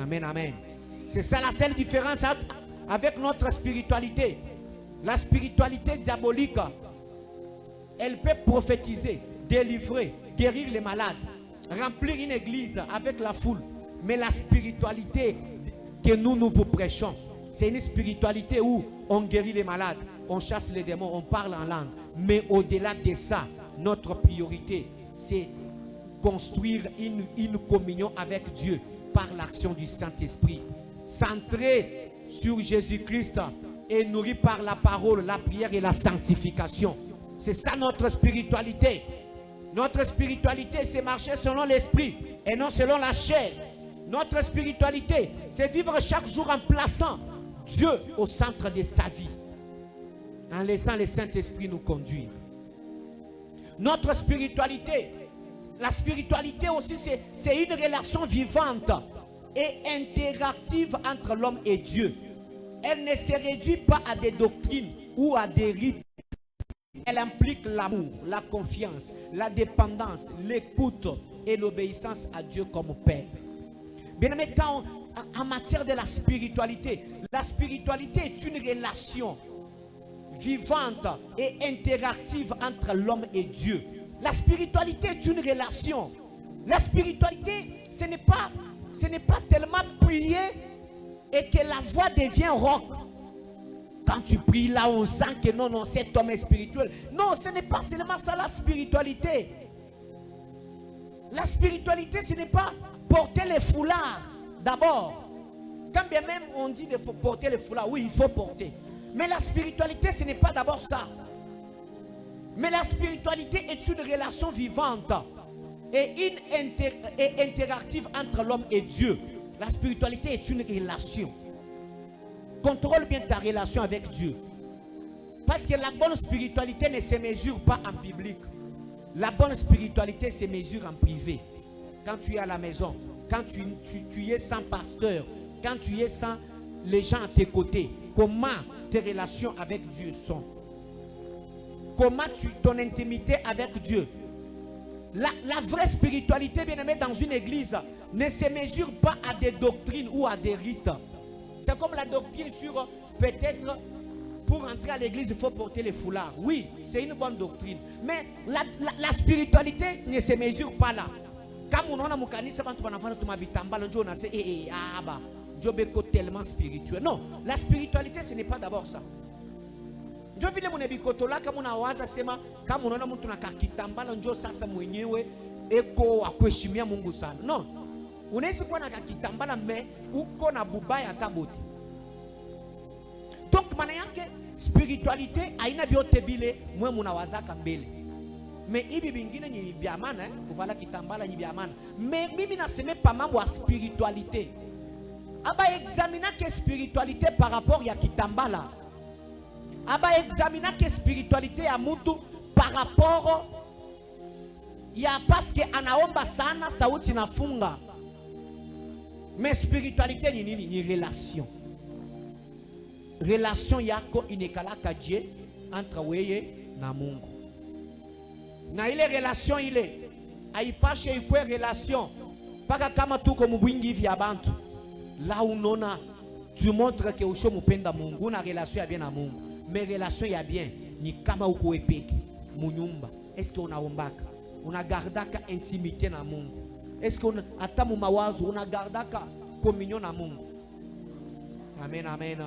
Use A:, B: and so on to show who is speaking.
A: Amen, amen. C'est ça la seule différence avec notre spiritualité. La spiritualité diabolique, elle peut prophétiser, délivrer, guérir les malades, remplir une église avec la foule. Mais la spiritualité que nous vous prêchons, c'est une spiritualité où on guérit les malades, on chasse les démons, on parle en langue. Mais au-delà de ça, notre priorité, c'est construire une communion avec Dieu par l'action du Saint-Esprit. Centré sur Jésus-Christ et nourri par la parole, la prière et la sanctification. C'est ça notre spiritualité. Notre spiritualité, c'est marcher selon l'esprit et non selon la chair. Notre spiritualité, c'est vivre chaque jour en plaçant Dieu au centre de sa vie, en laissant le Saint-Esprit nous conduire. Notre spiritualité, la spiritualité aussi, c'est une relation vivante et interactive entre l'homme et Dieu. Elle ne se réduit pas à des doctrines ou à des rites. Elle implique l'amour, la confiance, la dépendance, l'écoute et l'obéissance à Dieu comme Père. Bien aimé, en matière de la spiritualité est une relation vivante et interactive entre l'homme et Dieu. La spiritualité est une relation. La spiritualité, ce n'est pas tellement prier et que la voix devient rauque. Quand tu pries là, on sent que non, cet homme est spirituel. Non, ce n'est pas seulement ça la spiritualité. La spiritualité, ce n'est pas porter les foulards d'abord. Quand bien même on dit qu'il faut porter les foulards, oui, il faut porter. Mais la spiritualité, ce n'est pas d'abord ça. Mais la spiritualité est une relation vivante et interactive entre l'homme et Dieu. La spiritualité est une relation. Contrôle bien ta relation avec Dieu. Parce que la bonne spiritualité ne se mesure pas en public. La bonne spiritualité se mesure en privé. Quand tu es à la maison, quand tu es sans pasteur, quand tu es sans les gens à tes côtés, comment tes relations avec Dieu sont? Comment ton intimité avec Dieu? La vraie spiritualité, bien aimé, dans une église, ne se mesure pas à des doctrines ou à des rites. C'est comme la doctrine sur peut-être pour entrer à l'église, il faut porter les foulards. Oui, c'est une bonne doctrine. Mais la spiritualité ne se mesure pas là. Comme on a mon canisse, Job est tellement spirituel. Non, la spiritualité, ce n'est pas d'abord ça. Je vile munebikotola kama unawaza sema kama unaona mtu nakakitambala njoo sasa mwenyewe eko akuheshimia Mungu sana. No. Unaweza kuwa na kakitambala me uko na bubaya tabote. Donc maana yake spiritualité haina vyote vile mwe mnawazaka mbele. Me hivi vingine ni vya maana kuvala kitambala ni vya maana. Me mimi nasema pa mambo ya spiritualité. Aba examina que spiritualité par rapport ya kitambala. Aba examina que spiritualité ya mtu par rapport ya parce que anaomba sana sauti nafunga. Mais spiritualité ni nini? Ni relation. Relation yako inekalaka Dieu entre weye na Mungu. Na ile relation ile haipashe ikwe relation paka kama tuko mubwingi vya bantu. Là unona tu montres que usho mupenda Mungu, una relation ya bien na Mungu. Mais relation ya bien ni kama uko epeke munyumba. Est-ce que unaombaka? Unagardaka intimité na Mungu? Est-ce que hata mu mawazo unagardaka communion na Mungu? Amen, amen.